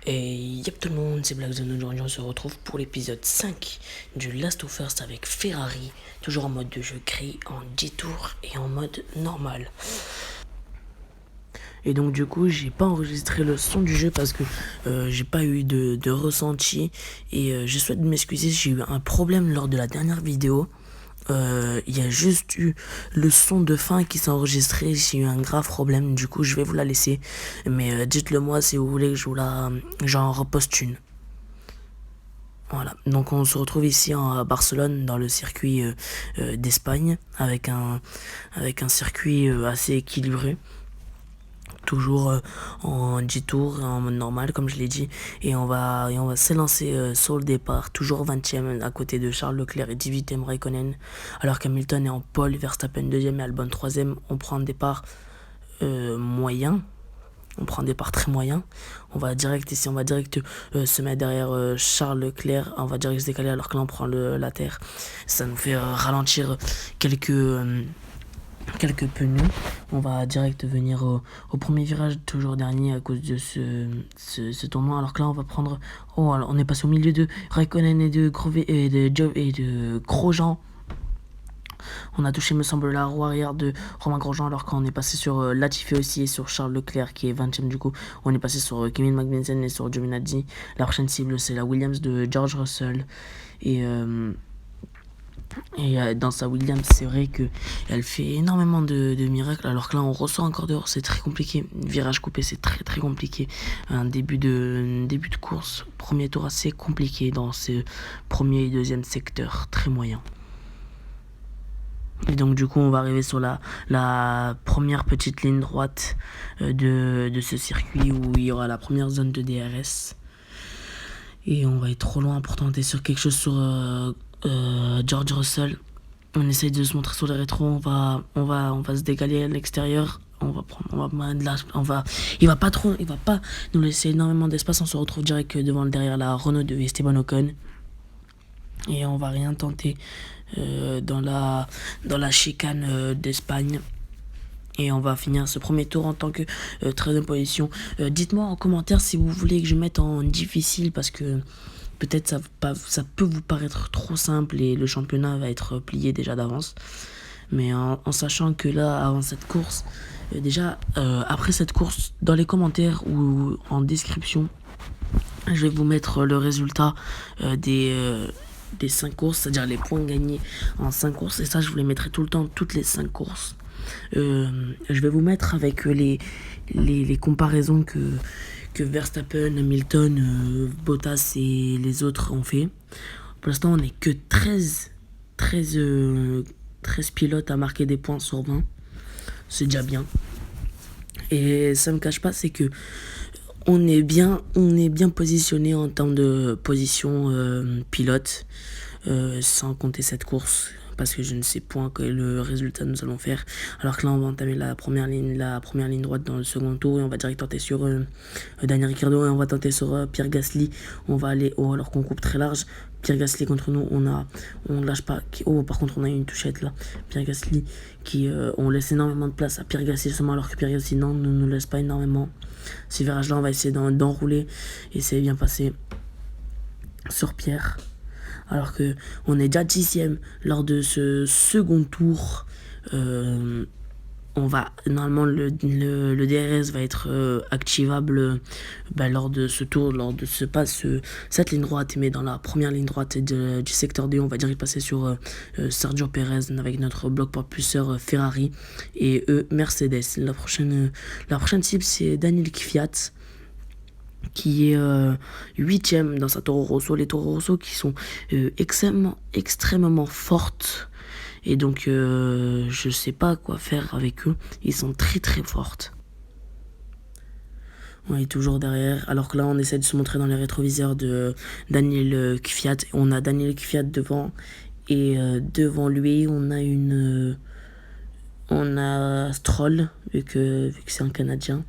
Et yep tout le monde, c'est Blackzone. Aujourd'hui on se retrouve pour l'épisode 5 du Last of Us avec Ferrari, toujours en mode de jeu gris, en 10 tours et en mode normal. Et donc du coup j'ai pas enregistré le son du jeu parce que j'ai pas eu de ressenti et je souhaite m'excuser, j'ai eu un problème lors de la dernière vidéo. Il y a juste eu le son de fin qui s'est enregistré. J'ai eu un grave problème, du coup je vais vous la laisser. Mais dites-le moi si vous voulez que j'en reposte une. Voilà, donc on se retrouve ici à Barcelone dans le circuit d'Espagne avec un circuit assez équilibré. Toujours en 10 tours en mode normal comme je l'ai dit, et on va s'élancer sur le départ, toujours 20e à côté de Charles Leclerc et 18e Raikkonen, alors qu'Hamilton est en pole, Verstappen 2e et Albon 3e. On prend un départ moyen, on prend un départ très moyen. On va direct ici, on va direct se mettre derrière Charles Leclerc, on va direct se décaler alors que là on prend la terre. Ça nous fait ralentir quelques pneus. On va direct venir au premier virage, toujours dernier à cause de ce tournoi, alors que là on va prendre, alors on est passé au milieu de Raikkonen et de Grosjean. On a touché, me semble, la roue arrière de Romain Grosjean, alors qu'on est passé sur Latifi aussi et sur Charles Leclerc qui est 20e. Du coup on est passé sur Kevin Magnussen et sur Giovinazzi. La prochaine cible c'est la Williams de George Russell, et dans sa Williams, c'est vrai qu'elle fait énormément de miracles, alors que là on ressort encore dehors, c'est très compliqué. Virage coupé, c'est très très compliqué. Un début de course, premier tour assez compliqué dans ce premier et deuxième secteur, très moyen. Et donc du coup on va arriver sur la première petite ligne droite de ce circuit où il y aura la première zone de DRS. Et on va être trop loin pour tenter sur quelque chose sur George Russell. On essaye de se montrer sur les rétros, on va se décaler à l'extérieur. Il va pas nous laisser énormément d'espace. On se retrouve direct derrière la Renault de Esteban Ocon. Et on va rien tenter dans la chicane d'Espagne. Et on va finir ce premier tour en tant que 13e position. Dites-moi en commentaire si vous voulez que je mette en difficile, parce que peut-être ça peut vous paraître trop simple et le championnat va être plié déjà d'avance. Mais en sachant que là, avant cette course, après cette course, dans les commentaires ou en description, je vais vous mettre le résultat des 5 courses, c'est-à-dire les points gagnés en 5 courses. Et ça, je vous les mettrai tout le temps, toutes les 5 courses. Je vais vous mettre avec les comparaisons que Verstappen, Hamilton, Bottas et les autres ont fait. Pour l'instant, on n'est que 13 pilotes à marquer des points sur 20. C'est déjà bien. Et ça me cache pas, c'est que on est bien positionné en termes de position pilote, sans compter cette course, parce que je ne sais point quel est le résultat nous allons faire. Alors que là on va entamer la première ligne droite dans le second tour, et on va direct tenter sur Daniel Ricciardo, et on va tenter sur Pierre Gasly. On va aller alors qu'on coupe très large. Pierre Gasly contre nous, on lâche pas. Par contre on a une touchette là. Pierre Gasly on laisse énormément de place à Pierre Gasly seulement, alors que Pierre Gasly ne nous laisse pas énormément. Ces virages là on va essayer d'enrouler, et c'est bien passé sur Pierre, alors que on est déjà 10e lors de ce second tour. Normalement le DRS va être activable lors de ce tour, lors de cette ligne droite. Mais dans la première ligne droite du secteur D, on va direct passer sur Sergio Perez avec notre bloc propulseur Ferrari et Mercedes. La prochaine cible c'est Daniel Kvyat, qui est 8e dans sa Toro Rosso. Les Toro Rosso qui sont extrêmement fortes. Et donc je sais pas quoi faire avec eux. Ils sont très très fortes. On est toujours derrière, alors que là on essaie de se montrer dans les rétroviseurs de Daniel Kvyat. On a Daniel Kvyat devant, et devant lui on a Stroll, vu que c'est un Canadien.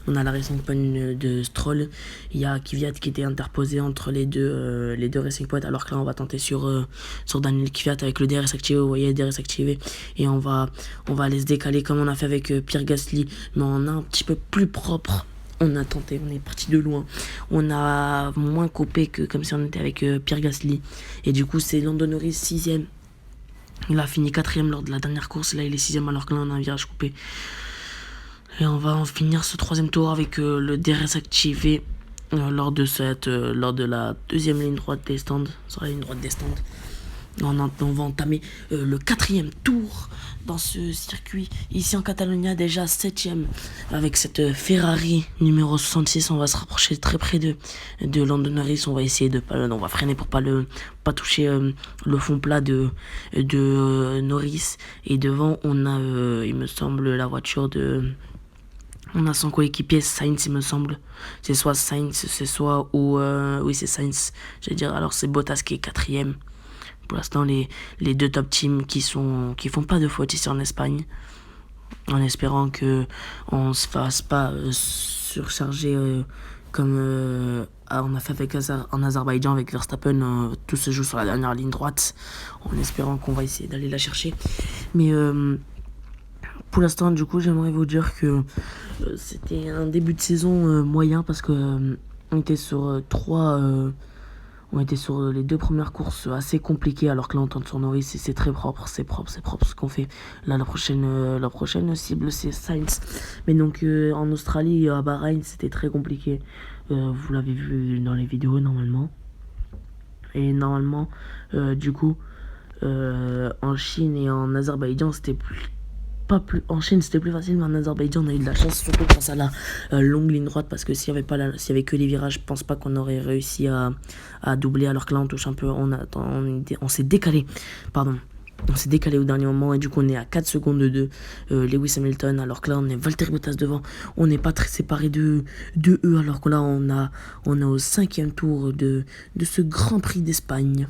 On a la Racing Point de Stroll. Il y a Kvyat qui était interposé entre les deux Racing Point, alors que là on va tenter sur Daniel Kvyat avec le DRS activé. Vous voyez, DRS activé, et on va aller se décaler comme on a fait avec Pierre Gasly, mais on a un petit peu plus propre on a tenté, on est parti de loin. On a moins copé que comme si on était avec Pierre Gasly. Et du coup, c'est Lando Norris 6ème. Il a fini 4ème lors de la dernière course. Là, il est 6ème alors que là, on a un virage coupé. Et on va en finir ce 3ème tour avec le DRS activé lors de la deuxième ligne droite des stands. Sur la ligne droite des stands. On va entamer le 4ème tour dans ce circuit. Ici en Catalogne, déjà 7ème. Avec cette Ferrari numéro 66, on va se rapprocher très près de Lando Norris. On va essayer on va freiner pour pas toucher le fond plat de Norris. Et devant, on a, il me semble, la voiture de... On a son coéquipier Sainz, il me semble. C'est soit Sainz, c'est soit... oui, c'est Sainz. J'allais dire, alors c'est Bottas qui est 4ème. Pour l'instant, les deux top teams qui font pas de faute ici en Espagne, en espérant que on se fasse pas surcharger comme on a fait en Azerbaïdjan avec Verstappen. Tout se joue sur la dernière ligne droite, en espérant qu'on va essayer d'aller la chercher. Mais pour l'instant, du coup, j'aimerais vous dire que c'était un début de saison moyen parce que on était sur on était sur les deux premières courses assez compliquées, alors que là on tente sur Norris et c'est très propre, c'est propre ce qu'on fait. Là la prochaine cible c'est Sainz. Mais donc en Australie, à Bahreïn, c'était très compliqué. Vous l'avez vu dans les vidéos normalement. Et normalement, du coup, en Chine et en Azerbaïdjan, c'était en Chine c'était plus facile, mais en Azerbaïdjan on a eu de la chance, surtout grâce à la longue ligne droite, parce que s'il y avait que les virages, je pense pas qu'on aurait réussi à doubler, alors que là on touche un peu, on s'est décalé, pardon. On s'est décalé au dernier moment et du coup on est à 4 secondes de Lewis Hamilton, alors que là on est Valtteri Bottas devant. On n'est pas très séparé de eux, alors que là on est au 5ème tour de ce Grand Prix d'Espagne.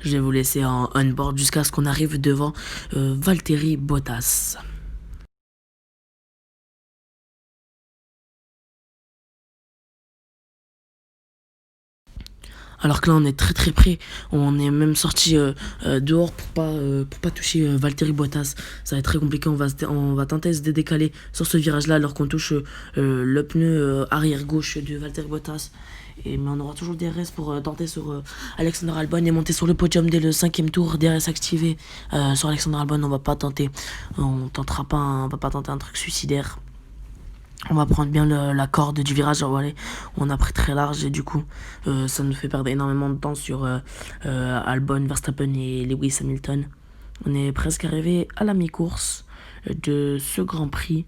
Je vais vous laisser en on-board jusqu'à ce qu'on arrive devant Valtteri Bottas. Alors que là on est très très près, on est même sorti dehors pour pas toucher Valtteri Bottas. Ça va être très compliqué, on va tenter de se décaler sur ce virage là alors qu'on touche le pneu arrière gauche de Valtteri Bottas. Mais on aura toujours des DRS pour tenter sur Alexander Albon et monter sur le podium dès le 5ème tour. DRS activé sur Alexander Albon, on va pas tenter un truc suicidaire. On va prendre bien la corde du virage. Voilà. On a pris très large et du coup ça nous fait perdre énormément de temps sur Albon, Verstappen et Lewis Hamilton. On est presque arrivé à la mi-course de ce Grand Prix,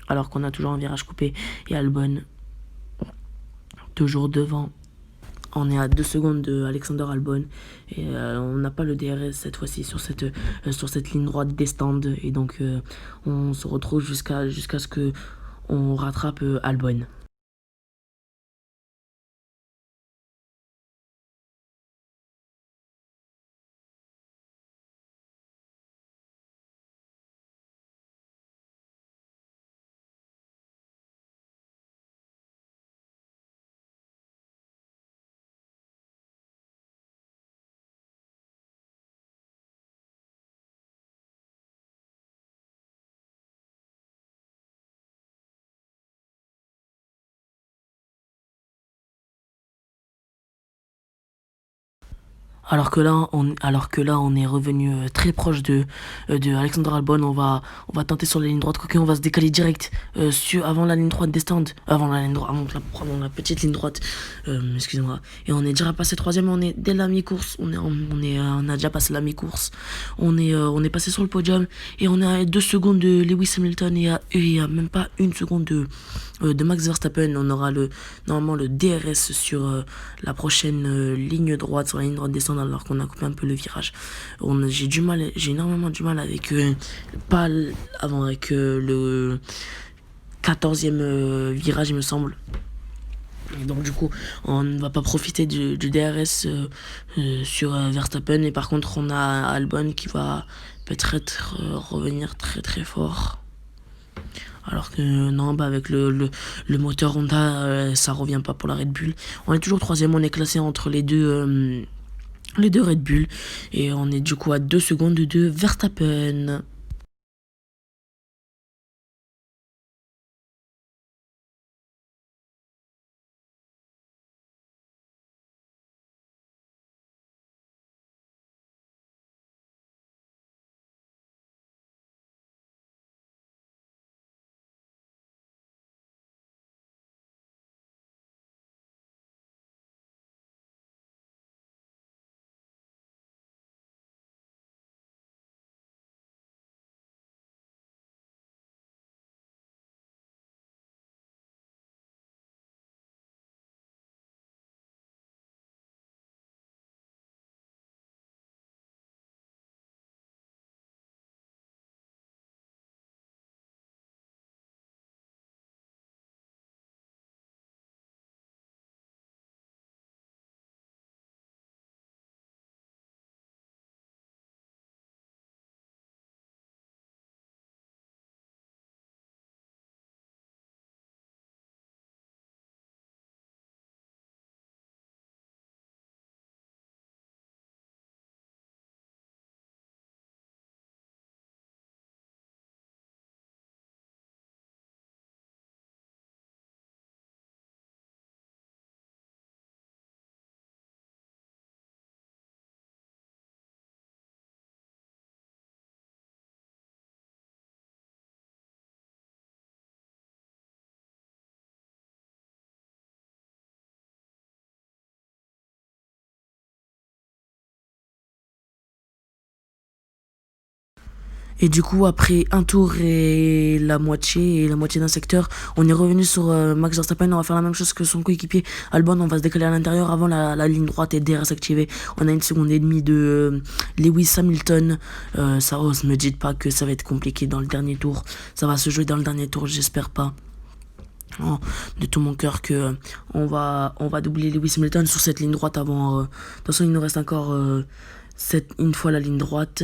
alors qu'on a toujours un virage coupé et Albon toujours devant. On est à 2 secondes de Alexander Albon et on n'a pas le DRS cette fois-ci sur cette ligne droite des stands, et donc on se retrouve jusqu'à ce que on rattrape Albon. Alors que là, on est revenu très proche de Alexander Albon. On va tenter sur la ligne droite. Quoique, on va se décaler direct avant la ligne droite des stands. Avant la ligne droite, avant la petite ligne droite. Excusez-moi. Et on est déjà passé 3ème. On est dès la mi-course. On a déjà passé la mi-course. On est passé sur le podium. Et on est à 2 secondes de Lewis Hamilton et à même pas 1 seconde de Max Verstappen. On aura normalement le DRS sur la prochaine ligne droite, sur la ligne droite des stands, alors qu'on a coupé un peu le virage. J'ai énormément du mal avec le 14ème virage, il me semble. Et donc du coup on ne va pas profiter du DRS sur Verstappen, et par contre on a Albon qui va peut-être revenir très très fort. Alors que non, avec le moteur Honda, ça revient pas pour la Red Bull. On est toujours 3ème, on est classé entre les deux Red Bull. Et on est du coup à 2 secondes de Verstappen. Et du coup, après un tour et la moitié d'un secteur, on est revenu sur Max Verstappen. On va faire la même chose que son coéquipier Albon. On va se décaler à l'intérieur avant la ligne droite et DRS activée. On a 1 seconde et demie de Lewis Hamilton. Ça, me dites pas que ça va être compliqué dans le dernier tour. Ça va se jouer dans le dernier tour, j'espère pas. Oh, de tout mon cœur que on va doubler Lewis Hamilton sur cette ligne droite avant. De toute façon, il nous reste encore une fois la ligne droite.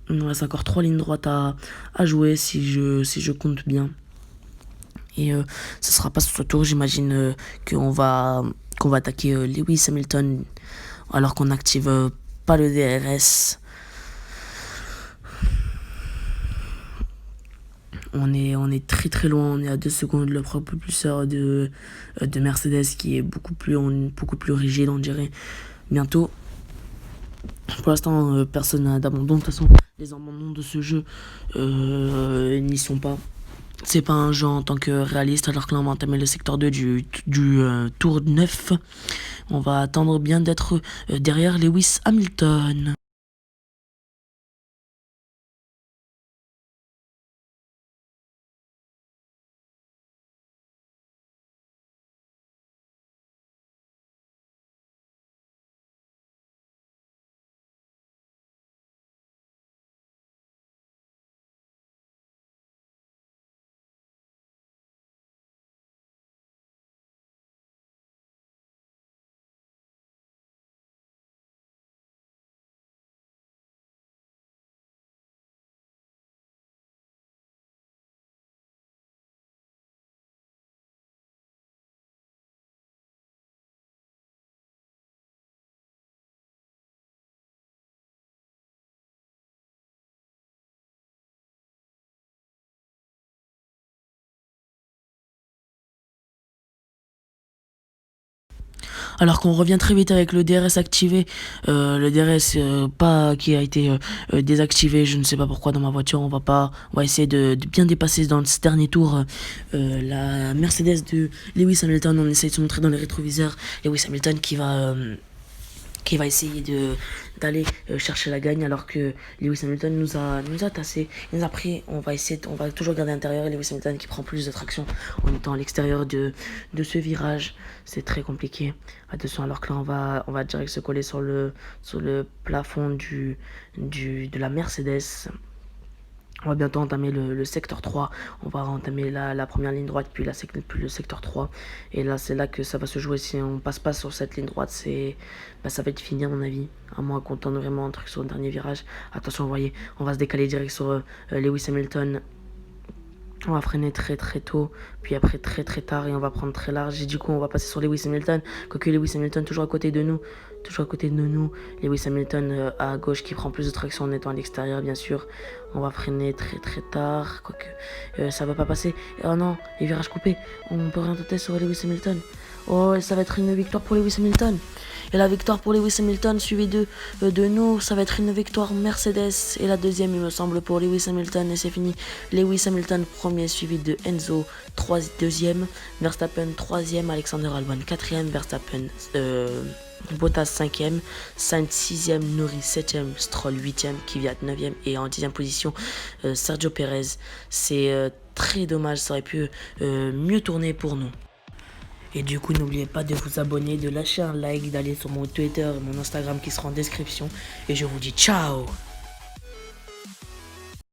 Il nous reste encore 3 lignes droites à jouer si je compte bien. Et ce sera pas sur ce tour, j'imagine qu'on va attaquer Lewis Hamilton alors qu'on n'active pas le DRS. On est très très loin, on est à 2 secondes le propulseur de Mercedes qui est beaucoup plus rigide, on dirait. Bientôt. Pour l'instant, personne n'a d'abandon. De toute façon, les abandons de ce jeu n'y sont pas. C'est pas un jeu en tant que réaliste, alors que là on va entamer le secteur 2 du tour 9. On va attendre bien d'être derrière Lewis Hamilton. Alors qu'on revient très vite avec le DRS activé, le DRS pas qui a été désactivé, je ne sais pas pourquoi dans ma voiture. On va essayer de bien dépasser dans ce dernier tour la Mercedes de Lewis Hamilton. On essaie de se montrer dans les rétroviseurs. Lewis Hamilton qui va essayer d'aller chercher la gagne, alors que Lewis Hamilton nous a tassé, il nous a pris. On va toujours garder l'intérieur, et Lewis Hamilton qui prend plus de traction en étant à l'extérieur de ce virage. C'est très compliqué. Attention, alors que là on va direct se coller sur le plafond de la Mercedes. On va bientôt entamer le secteur 3. On va entamer la première ligne droite, puis le secteur 3. Et là, c'est là que ça va se jouer. Si on passe pas sur cette ligne droite, ça va être fini à mon avis. À moins qu'on tente vraiment un truc sur le dernier virage. Attention, vous voyez, on va se décaler direct sur Lewis Hamilton. On va freiner très très tôt, puis après très très tard, et on va prendre très large. Et du coup, on va passer sur Lewis Hamilton. Quoique Lewis Hamilton toujours à côté de nous. Lewis Hamilton à gauche qui prend plus de traction en étant à l'extérieur, bien sûr. On va freiner très très tard. Quoique ça va pas passer. Oh non, les virages coupés. On peut rien tenter sur Lewis Hamilton. Oh, ça va être une victoire pour Lewis Hamilton. Et la victoire pour Lewis Hamilton, suivie de nous, ça va être une victoire Mercedes. Et la deuxième, il me semble, pour Lewis Hamilton. Et c'est fini. Lewis Hamilton premier, suivi de Enzo deuxième. Verstappen troisième. Alexander Albon quatrième. Verstappen Bottas 5ème, Sainz 6ème, Norris 7ème, Stroll 8ème, Kvyat 9ème et en 10ème position Sergio Perez. C'est très dommage, ça aurait pu mieux tourner pour nous. Et du coup, n'oubliez pas de vous abonner, de lâcher un like, d'aller sur mon Twitter et mon Instagram qui sera en description. Et je vous dis ciao!